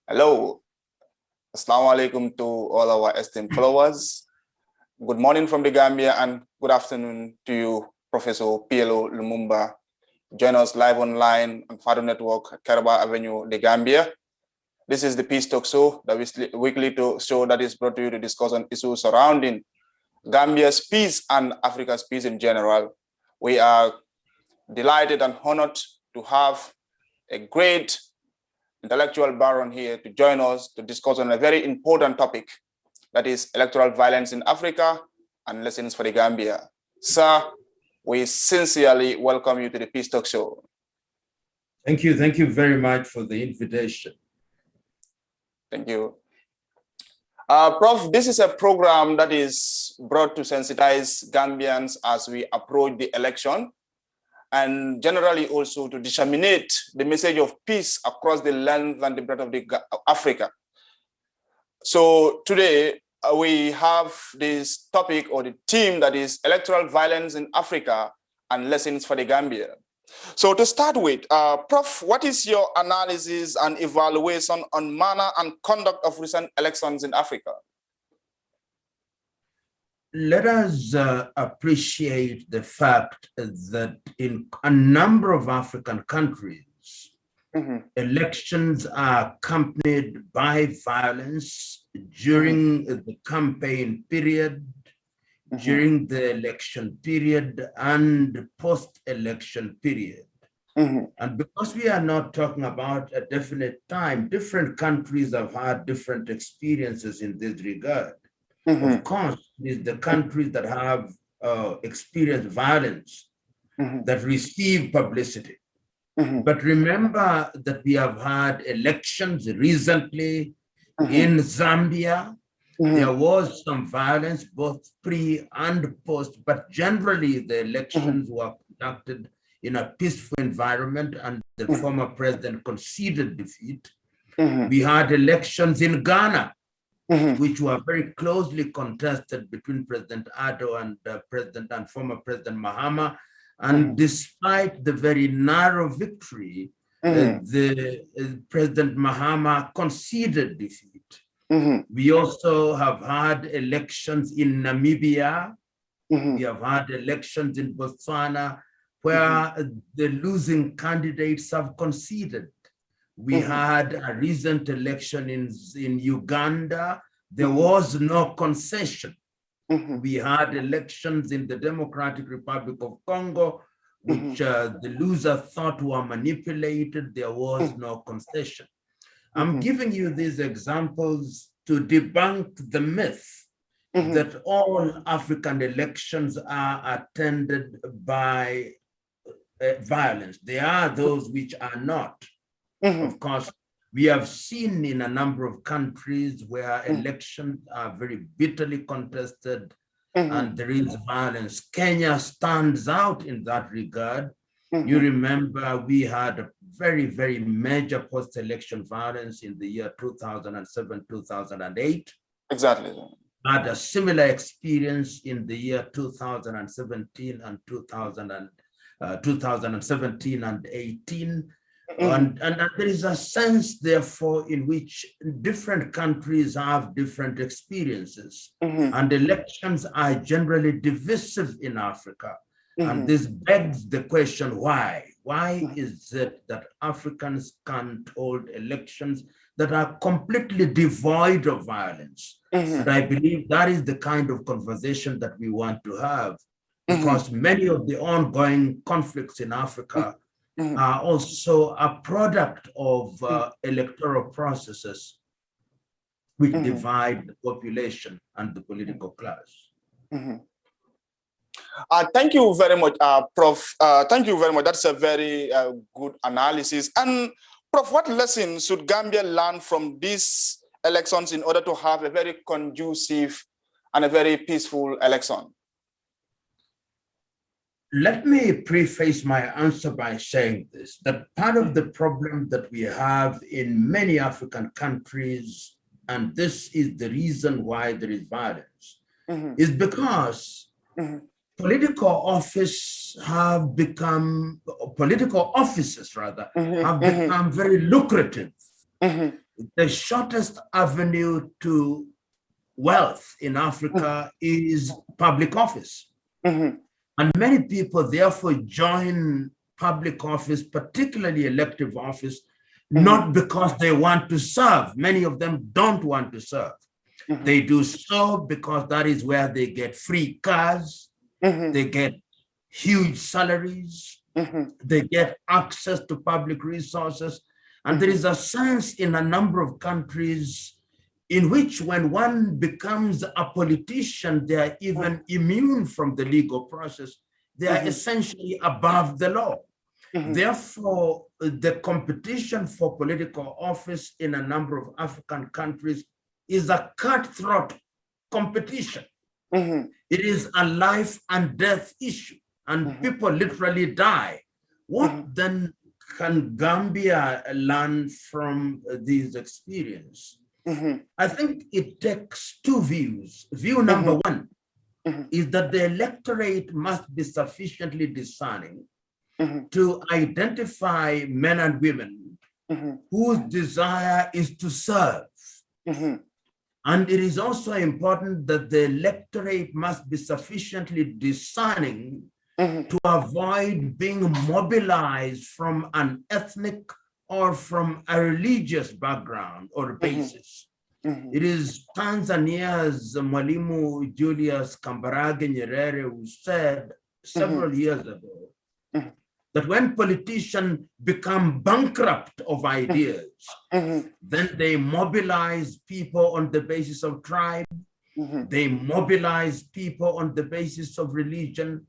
Hello, Assalamu alaikum to all our esteemed followers. Good morning from the Gambia and good afternoon to you, Professor PLO Lumumba. Join us live online on Fado Network, Karaba Avenue, the Gambia. This is the Peace Talk Show, the weekly show that is brought to you to discuss on issues surrounding Gambia's peace and Africa's peace in general. We are delighted and honored to have a great intellectual baron here to join us to discuss on a very important topic, that is electoral violence in Africa and lessons for the Gambia. Sir, we sincerely welcome you to the Peace Talk Show. Thank you. Thank you very much for the invitation. Thank you. Prof, this is a program that is brought to sensitize Gambians as we approach the election, and generally also to disseminate the message of peace across the length and the breadth of Africa. So today we have this topic or the theme that is electoral violence in Africa and lessons for the Gambia. So to start with, Prof, what is your analysis and evaluation on manner and conduct of recent elections in Africa? Let us appreciate the fact that in a number of African countries, elections are accompanied by violence during the campaign period, during the election period, and post-election period. And because we are not talking about a definite time, different countries have had different experiences in this regard. Of course, it is the countries that have experienced violence that receive publicity. But remember that we have had elections recently in Zambia. There was some violence, both pre and post, but generally the elections were conducted in a peaceful environment and the former president conceded defeat. We had elections in Ghana, which were very closely contested between President Addo and former President Mahama. And despite the very narrow victory, the President Mahama conceded defeat. We also have had elections in Namibia. We have had elections in Botswana where the losing candidates have conceded. We had a recent election in Uganda. There was no concession. We had elections in the Democratic Republic of Congo, which the loser thought were manipulated. There was no concession. I'm giving you these examples to debunk the myth that all African elections are attended by violence. There are those which are not. Of course, we have seen in a number of countries where elections are very bitterly contested and there is violence. Kenya stands out in that regard. You remember we had a very, very major post-election violence in the year 2007, 2008. Exactly. Had a similar experience in the year 2017 and 2017 and 18. And there is a sense, therefore, in which different countries have different experiences. And elections are generally divisive in Africa. And this begs the question, why? Why is it that Africans can't hold elections that are completely devoid of violence? And I believe that is the kind of conversation that we want to have, because many of the ongoing conflicts in Africa are also a product of electoral processes which divide the population and the political class. Thank you very much, Prof. Thank you very much. That's a very good analysis. And Prof, what lessons should Gambia learn from these elections in order to have a very conducive and a very peaceful election? Let me preface my answer by saying this, that part of the problem that we have in many African countries, and this is the reason why there is violence, is because political offices have become very lucrative. the shortest avenue to wealth in Africa is public office. And many people therefore join public office, particularly elective office, not because they want to serve. Many of them don't want to serve. They do so because that is where they get free cars, they get huge salaries, they get access to public resources. And there is a sense in a number of countries in which when one becomes a politician, they are even immune from the legal process. They are essentially above the law. Therefore, the competition for political office in a number of African countries is a cutthroat competition. It is a life and death issue, and people literally die. What then can Gambia learn from these experiences? I think it takes two views. View number one is that the electorate must be sufficiently discerning to identify men and women whose desire is to serve. And it is also important that the electorate must be sufficiently discerning to avoid being mobilized from an ethnic or from a religious background or basis. It is Tanzania's Mwalimu Julius Kambarage Nyerere who said several years ago that when politicians become bankrupt of ideas, then they mobilize people on the basis of tribe, they mobilize people on the basis of religion,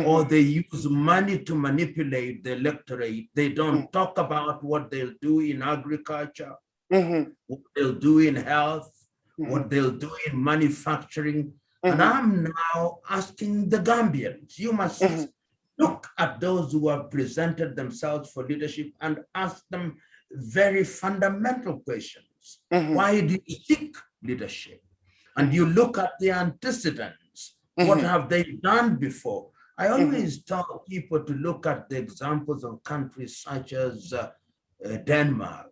or they use money to manipulate the electorate. They don't talk about what they'll do in agriculture, what they'll do in health, what they'll do in manufacturing. And I'm now asking the Gambians, you must look at those who have presented themselves for leadership and ask them very fundamental questions. Why do you seek leadership? And you look at the antecedents. What have they done before? I always tell people to look at the examples of countries such as Denmark,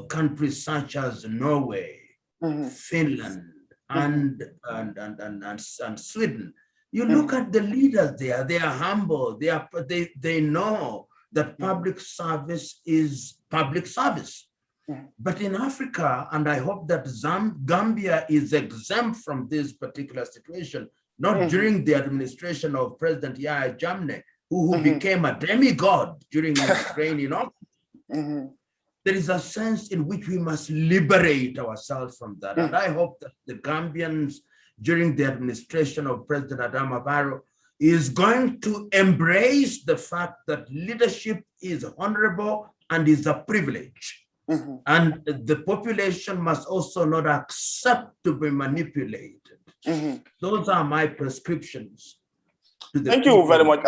countries such as Norway, Finland, and Sweden. You look at the leaders there, they are humble, they know that public service is public service. But in Africa, and I hope that Gambia is exempt from this particular situation, not during the administration of President Yahya Jammeh, who became a demigod during his reign in office. There is a sense in which we must liberate ourselves from that. And I hope that the Gambians during the administration of President Adama Barrow is going to embrace the fact that leadership is honorable and is a privilege. And the population must also not accept to be manipulated. Those are my prescriptions. Thank you very much.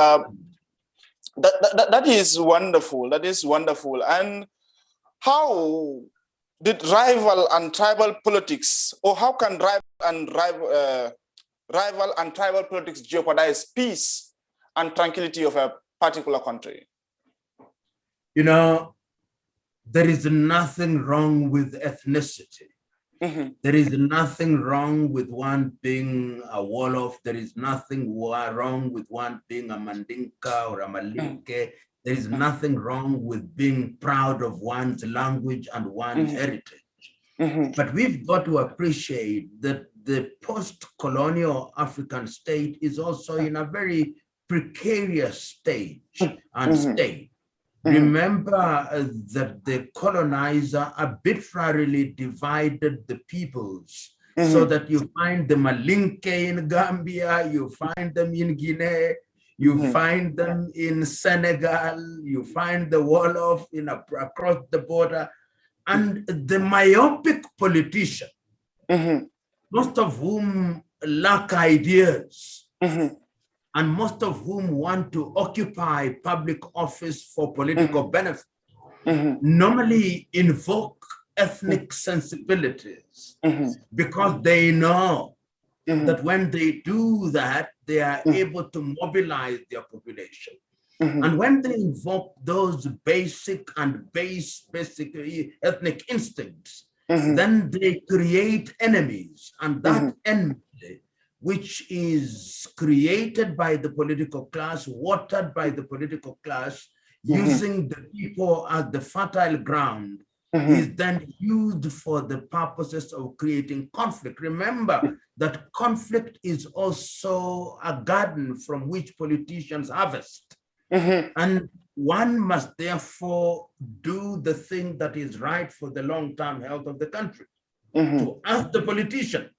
That is wonderful. That is wonderful. And how did rival and tribal politics, or how can rival and tribal politics jeopardize peace and tranquility of a particular country? You know, there is nothing wrong with ethnicity. There is nothing wrong with one being a Wolof. There is nothing wrong with one being a Mandinka or a Malinke. There is nothing wrong with being proud of one's language and one's heritage. But we've got to appreciate that the post-colonial African state is also in a very precarious stage and state. Remember that the colonizer arbitrarily divided the peoples so that you find the Malinke in Gambia, you find them in Guinea, you find them in Senegal, you find the Wolof across the border, and the myopic politician, most of whom lack ideas, and most of whom want to occupy public office for political benefit, normally invoke ethnic sensibilities because they know that when they do that, they are able to mobilize their population. And when they invoke those basic ethnic instincts, then they create enemies, and that enmity, which is created by the political class, watered by the political class, using the people as the fertile ground, is then used for the purposes of creating conflict. Remember that conflict is also a garden from which politicians harvest. And one must therefore do the thing that is right for the long-term health of the country. To ask the politician,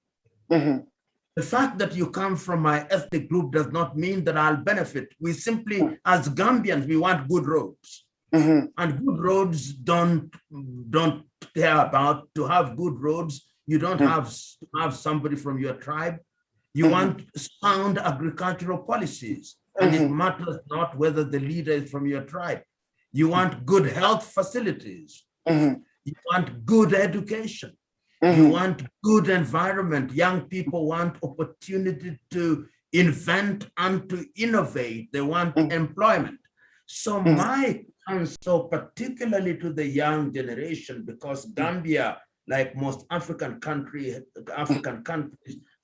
the fact that you come from my ethnic group does not mean that I'll benefit. We simply, as Gambians, we want good roads. And good roads don't care about. To have good roads, you don't have to have somebody from your tribe. You want sound agricultural policies. And it matters not whether the leader is from your tribe. You want good health facilities. You want good education. You want good environment. Young people want opportunity to invent and to innovate. They want employment. So my counsel, particularly to the young generation, because Gambia, like most African countries,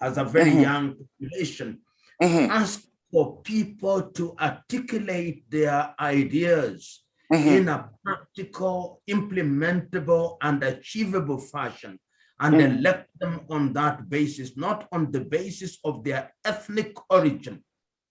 has a very young population, ask for people to articulate their ideas in a practical, implementable, and achievable fashion, and elect them on that basis, not on the basis of their ethnic origin,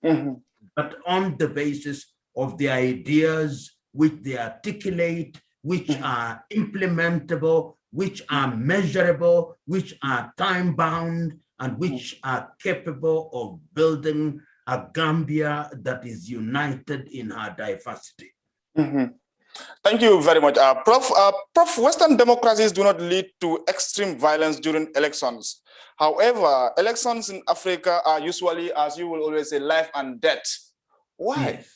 but on the basis of the ideas which they articulate, which are implementable, which are measurable, which are time-bound, and which are capable of building a Gambia that is united in her diversity. Thank you very much. Prof, Western democracies do not lead to extreme violence during elections. However, elections in Africa are usually, as you will always say, life and death. Why? Yes.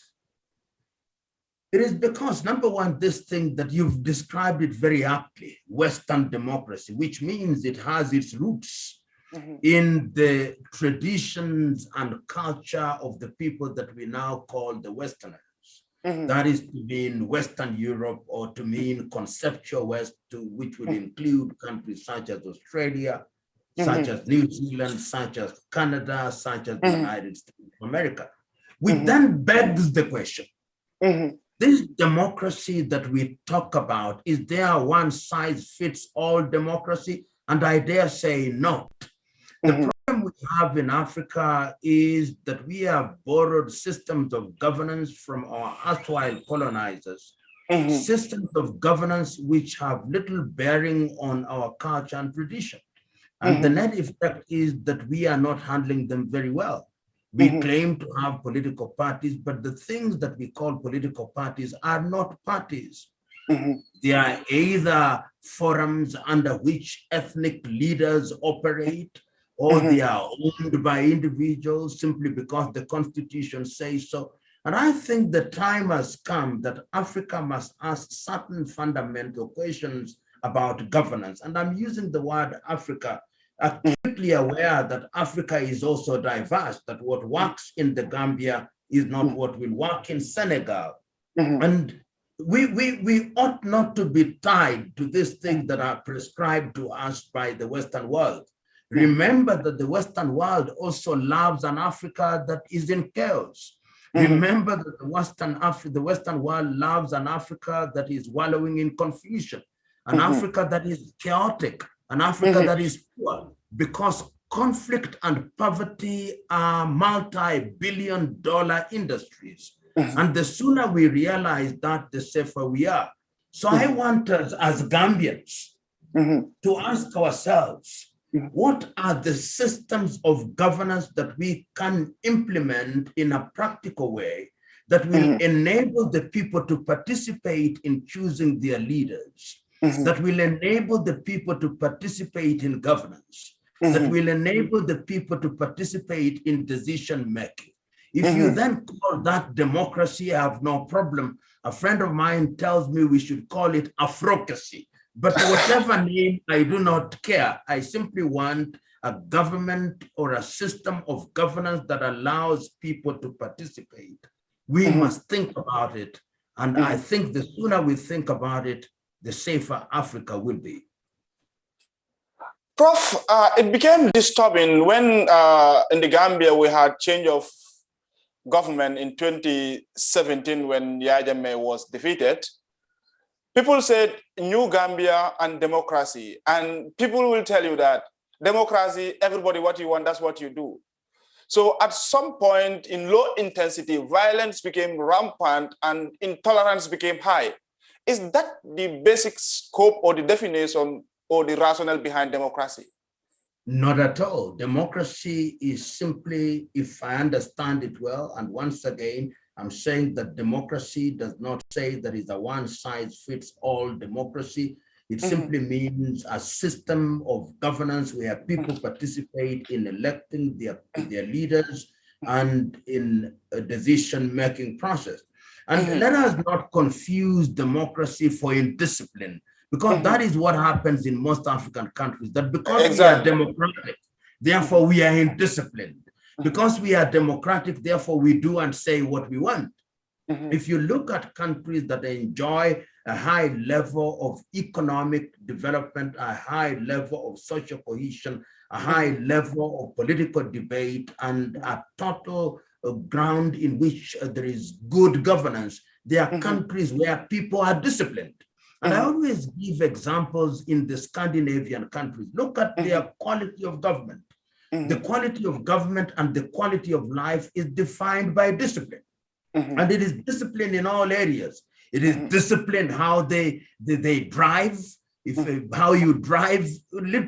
It is because, number one, this thing that you've described it very aptly, Western democracy, which means it has its roots in the traditions and culture of the people that we now call the Westerners. That is to mean Western Europe, or to mean conceptual West, which would include countries such as Australia, such as New Zealand, such as Canada, such as the United States of America. Which then begs the question, this democracy that we talk about, is there a one-size-fits-all democracy? And I dare say not. The problem we have in Africa is that we have borrowed systems of governance from our erstwhile colonizers, systems of governance which have little bearing on our culture and tradition. And the net effect is that we are not handling them very well. We claim to have political parties, but the things that we call political parties are not parties. They are either forums under which ethnic leaders operate, or they are owned by individuals simply because the Constitution says so. And I think the time has come that Africa must ask certain fundamental questions about governance. And I'm using the word Africa, acutely aware that Africa is also diverse, that what works in the Gambia is not what will work in Senegal. And we ought not to be tied to these things that are prescribed to us by the Western world. Remember that the Western world also loves an Africa that is in chaos. Remember that the Western world loves an Africa that is wallowing in confusion, an Africa that is chaotic, an Africa that is poor, because conflict and poverty are multi-billion-dollar industries. And the sooner we realize that, the safer we are. So I want us as Gambians to ask ourselves, what are the systems of governance that we can implement in a practical way that will enable the people to participate in choosing their leaders, that will enable the people to participate in governance, that will enable the people to participate in decision-making? If you then call that democracy, I have no problem. A friend of mine tells me we should call it Afrocracy. But whatever name, I do not care. I simply want a government or a system of governance that allows people to participate. We must think about it. And I think the sooner we think about it, the safer Africa will be. Prof, it became disturbing when in the Gambia we had change of government in 2017 when Yahya Jammeh was defeated. People said new Gambia and democracy, and people will tell you that democracy, everybody what you want, that's what you do. So at some point in low intensity, violence became rampant and intolerance became high. Is that the basic scope or the definition or the rationale behind democracy? Not at all. Democracy is simply, if I understand it well, and once again, I'm saying that democracy does not say that it's a one-size-fits-all democracy. It simply means a system of governance where people participate in electing their leaders and in a decision-making process. And let us not confuse democracy for indiscipline, because that is what happens in most African countries, that because we are democratic, therefore we are indisciplined. Because we are democratic, therefore we do and say what we want. If you look at countries that enjoy a high level of economic development, a high level of social cohesion, a high level of political debate, and a total ground in which there is good governance, there are countries where people are disciplined. And I always give examples in the Scandinavian countries. Look at their quality of government. The quality of government and the quality of life is defined by discipline. And it is discipline in all areas. It is discipline how they drive. How you drive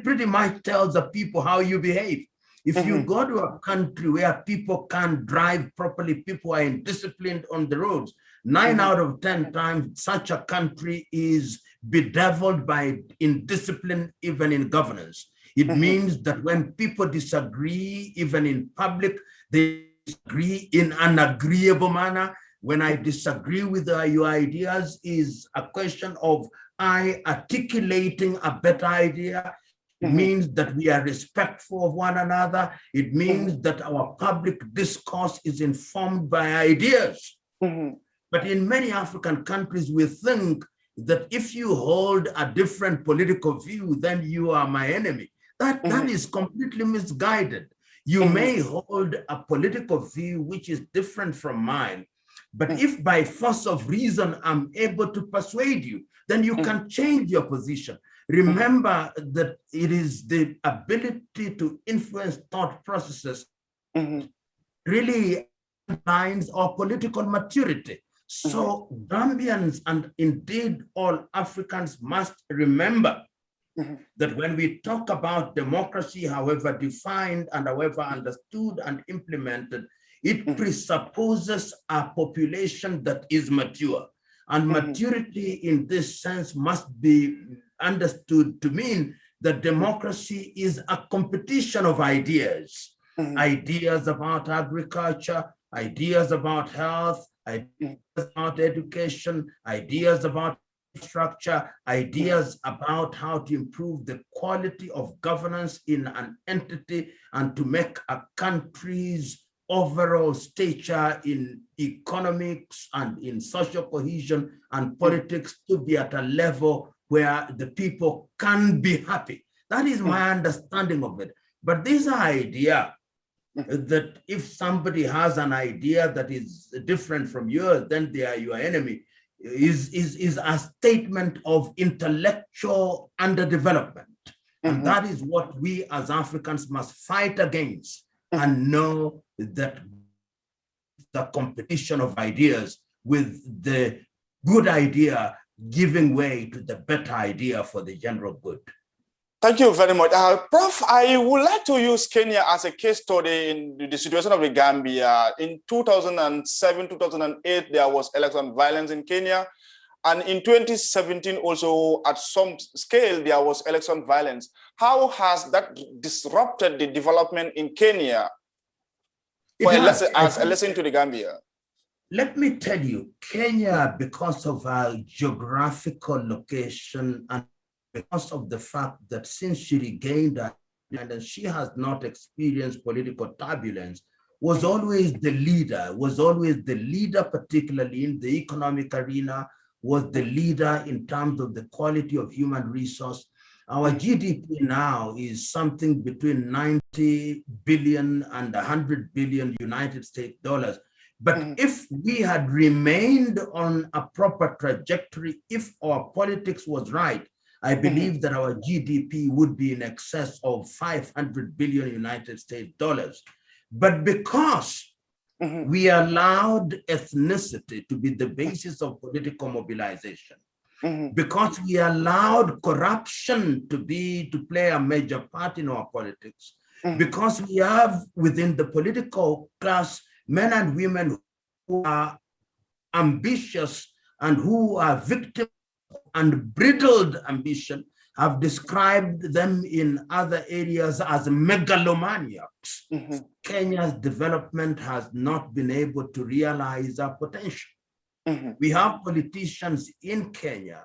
pretty much tells the people how you behave. If you go to a country where people can't drive properly, people are indisciplined on the roads, 9 out of 10 times such a country is bedeviled by indiscipline, even in governance. It means that when people disagree, even in public, they disagree in an agreeable manner. When I disagree with your ideas is a question of I articulating a better idea. It means that we are respectful of one another. It means that our public discourse is informed by ideas. But in many African countries, we think that if you hold a different political view, then you are my enemy. That is completely misguided. You may hold a political view which is different from mine, but if by force of reason I'm able to persuade you, then you can change your position. Remember that it is the ability to influence thought processes really defines our political maturity. So Gambians and indeed all Africans must remember that when we talk about democracy, however defined and however understood and implemented, it presupposes a population that is mature. And maturity in this sense must be understood to mean that democracy is a competition of ideas. Ideas about agriculture, ideas about health, ideas about education, ideas about structure, ideas about how to improve the quality of governance in an entity and to make a country's overall stature in economics and in social cohesion and politics to be at a level where the people can be happy. That is my understanding of it. But this idea that if somebody has an idea that is different from yours, then they are your enemy, is a statement of intellectual underdevelopment. And that is what we as Africans must fight against and know that the competition of ideas with the good idea giving way to the better idea for the general good. Thank you very much. Prof, I would like to use Kenya as a case study in the situation of the Gambia. In 2007, 2008, there was election violence in Kenya. And in 2017, also at some scale, there was election violence. How has that disrupted the development in Kenya as a lesson to the Gambia? Let me tell you, Kenya, because of our geographical location and because of the fact that since she regained her independence, she has not experienced political turbulence was always the leader, particularly in the economic arena, was the leader in terms of the quality of human resource. Our GDP now is something between 90 billion and 100 billion United States dollars. But if we had remained on a proper trajectory, if our politics was right, I believe that our GDP would be in excess of 500 billion United States dollars. But because we allowed ethnicity to be the basis of political mobilization, because we allowed corruption to play a major part in our politics, because we have within the political class men and women who are ambitious and who are victims of unbridled ambition, have described them in other areas as megalomaniacs. Kenya's development has not been able to realize our potential. We have politicians in Kenya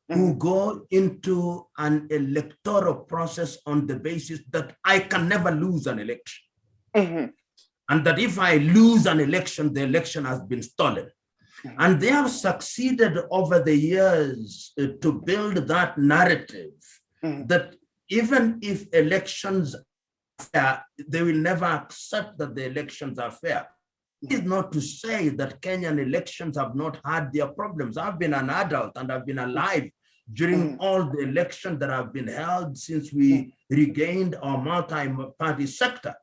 who go into an electoral process on the basis that I can never lose an election. And that if I lose an election, the election has been stolen. And they have succeeded over the years to build that narrative that even if elections are fair, they will never accept that the elections are fair. It is not to say that Kenyan elections have not had their problems. I've been an adult and I've been alive during all the elections that have been held since we regained our multi-party sector.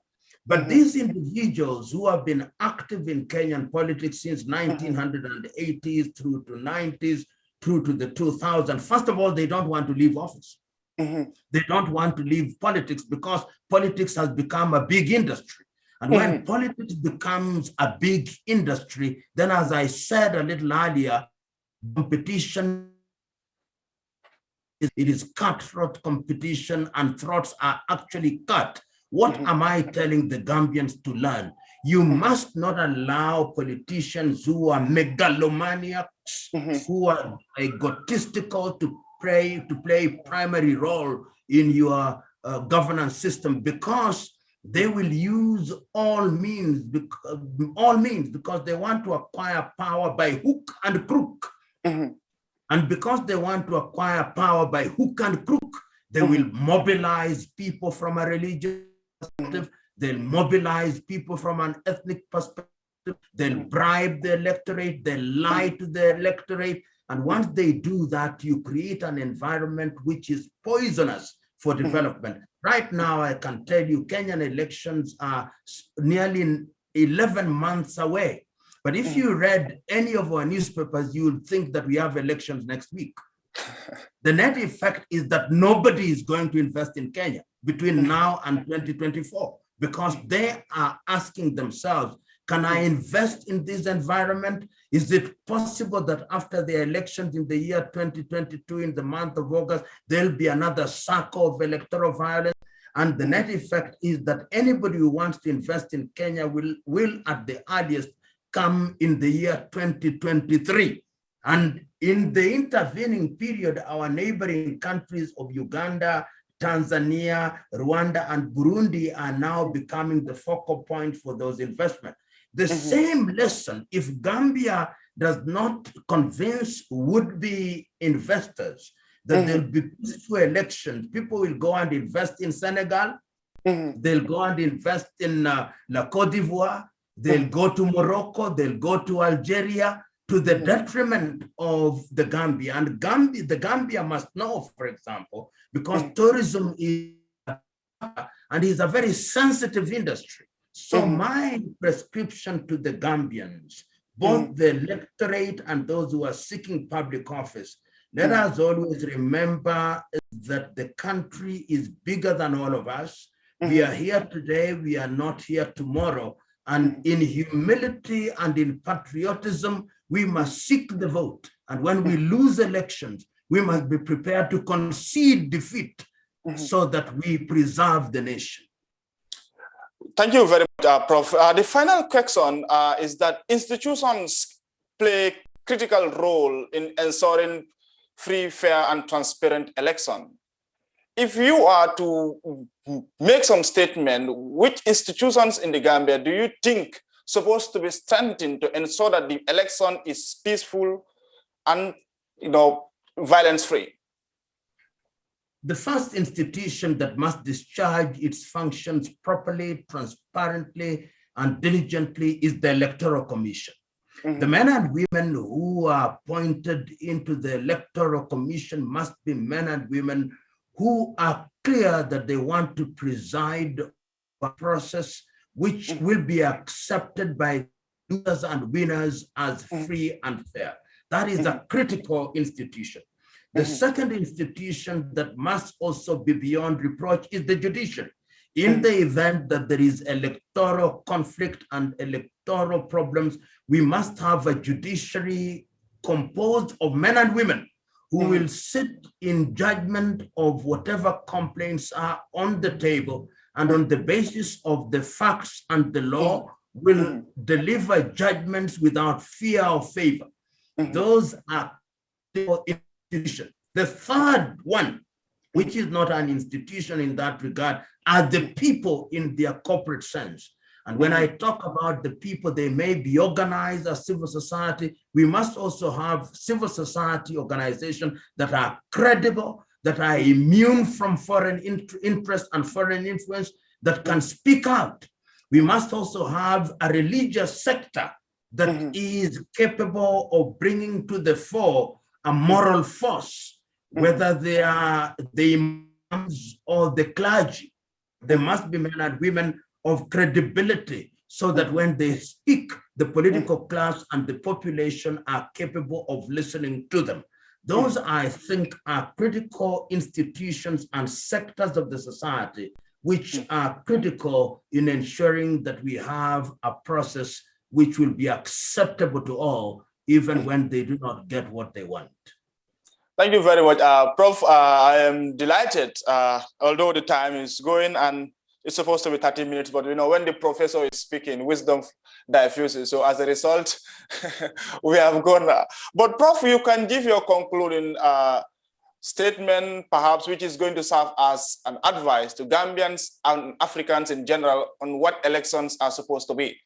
But these individuals who have been active in Kenyan politics since 1980s through to 90s, through to the 2000s, first of all, they don't want to leave office. They don't want to leave politics because politics has become a big industry. And when politics becomes a big industry, then as I said a little earlier, competition, it is cutthroat competition and throats are actually cut. What am I telling the Gambians to learn? You must not allow politicians who are megalomaniacs, who are egotistical to play primary role in your governance system, because they will use all means because they want to acquire power by hook and crook. And because they want to acquire power by hook and crook, they will mobilize people from a religious perspective, they'll mobilize people from an ethnic perspective, they'll bribe the electorate, they'll lie to the electorate. And once they do that, you create an environment which is poisonous for development. Right now, I can tell you, Kenyan elections are nearly 11 months away. But if you read any of our newspapers, you would think that we have elections next week. The net effect is that nobody is going to invest in Kenya between now and 2024 because they are asking themselves, can I invest in this environment? Is it possible that after the elections in the year 2022, in the month of August, there'll be another cycle of electoral violence? And the net effect is that anybody who wants to invest in Kenya will at the earliest come in the year 2023. And in the intervening period, our neighboring countries of Uganda, Tanzania, Rwanda, and Burundi are now becoming the focal point for those investments. The same lesson, if Gambia does not convince would-be investors that there'll be peaceful elections, people will go and invest in Senegal, they'll go and invest in La Cote d'Ivoire, they'll go to Morocco, they'll go to Algeria, to the detriment of the Gambia. And the Gambia must know, for example, because tourism is a very sensitive industry. So my prescription to the Gambians, both the electorate and those who are seeking public office, let us always remember that the country is bigger than all of us. We are here today, we are not here tomorrow. And in humility and in patriotism, we must seek the vote. And when we lose elections, we must be prepared to concede defeat so that we preserve the nation. Thank you very much, Prof. The final question is that institutions play a critical role in ensuring free, fair, and transparent election. if you are to make some statement, which institutions in the Gambia do you think supposed to be strengthened to ensure that the election is peaceful and, violence-free? The first institution that must discharge its functions properly, transparently, and diligently is the Electoral Commission. The men and women who are appointed into the Electoral Commission must be men and women who are clear that they want to preside a process which will be accepted by losers and winners as free and fair. That is a critical institution. The second institution that must also be beyond reproach is the judiciary. In the event that there is electoral conflict and electoral problems, we must have a judiciary composed of men and women who will sit in judgment of whatever complaints are on the table, and on the basis of the facts and the law will deliver judgments without fear or favor. Those are the institutions. The third one, which is not an institution in that regard, are the people in their corporate sense. And when I talk about the people, they may be organized as civil society. We must also have civil society organizations that are credible, that are immune from foreign interest and foreign influence, that can speak out. We must also have a religious sector that is capable of bringing to the fore a moral force, whether they are the imams or the clergy. There must be men and women of credibility so that when they speak, the political class and the population are capable of listening to them. Those, I think, are critical institutions and sectors of the society which are critical in ensuring that we have a process which will be acceptable to all, even when they do not get what they want. Thank you very much. Prof, I am delighted, although the time is going and it's supposed to be 30 minutes, but when the professor is speaking, wisdom diffuses. So as a result, we have gone. But Prof, you can give your concluding statement, perhaps, which is going to serve as an advice to Gambians and Africans in general on what elections are supposed to be.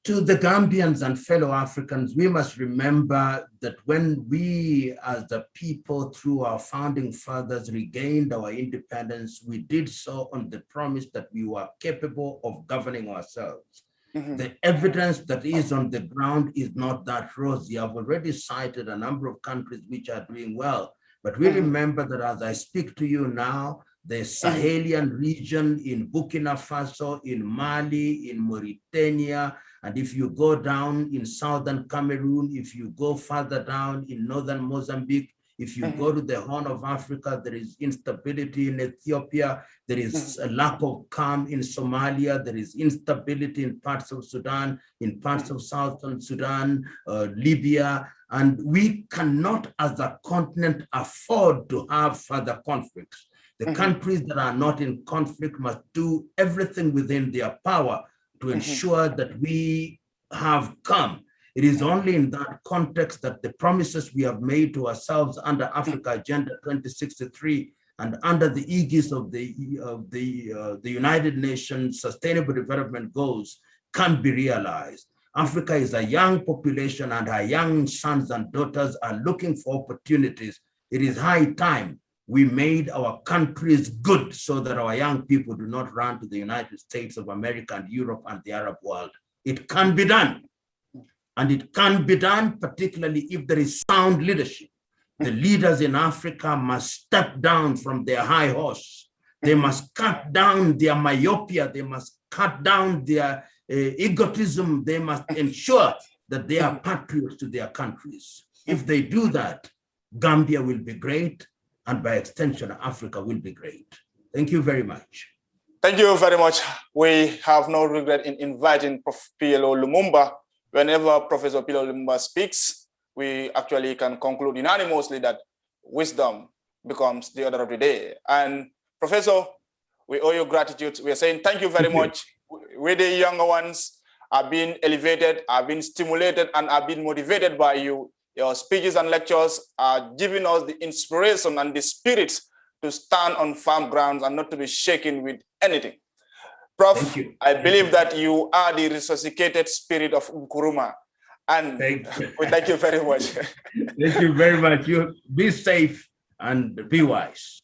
To the Gambians and fellow Africans, we must remember that when we as the people through our founding fathers regained our independence, we did so on the promise that we were capable of governing ourselves. The evidence that is on the ground is not that rosy. I've already cited a number of countries which are doing well, but we remember that as I speak to you now, the Sahelian region in Burkina Faso, in Mali, in Mauritania, and if you go down in southern Cameroon, if you go further down in northern Mozambique, if you go to the Horn of Africa, there is instability in Ethiopia, there is a lack of calm in Somalia, there is instability in parts of Sudan, in parts of southern Sudan, Libya, and we cannot as a continent afford to have further conflicts. The countries that are not in conflict must do everything within their power to ensure that we have calm. It is only in that context that the promises we have made to ourselves under Africa Agenda 2063 and under the aegis of the United Nations Sustainable Development Goals can be realized. Africa is a young population and our young sons and daughters are looking for opportunities. It is high time we made our countries good so that our young people do not run to the United States of America and Europe and the Arab world. It can be done. And it can be done, particularly if there is sound leadership. The leaders in Africa must step down from their high horse. They must cut down their myopia. They must cut down their egotism. They must ensure that they are patriots to their countries. If they do that, Gambia will be great, and by extension, Africa will be great. Thank you very much. Thank you very much. We have no regret in inviting Prof. PLO Lumumba. Whenever Professor PLO Lumumba speaks, we actually can conclude unanimously that wisdom becomes the order of the day. And Professor, we owe you gratitude. We are saying thank you very much. We, the younger ones, are being elevated, are being stimulated, and are being motivated by you. Your speeches and lectures are giving us the inspiration and the spirit to stand on firm grounds and not to be shaken with anything. Prof, I believe that you are the resuscitated spirit of Nkuruma. And we thank you very much. Thank you very much. You be safe and be wise.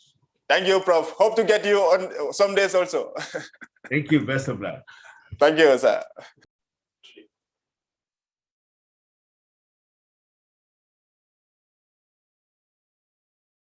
Thank you, Prof. Hope to get you on some days also. Thank you. Best of luck. Thank you, sir.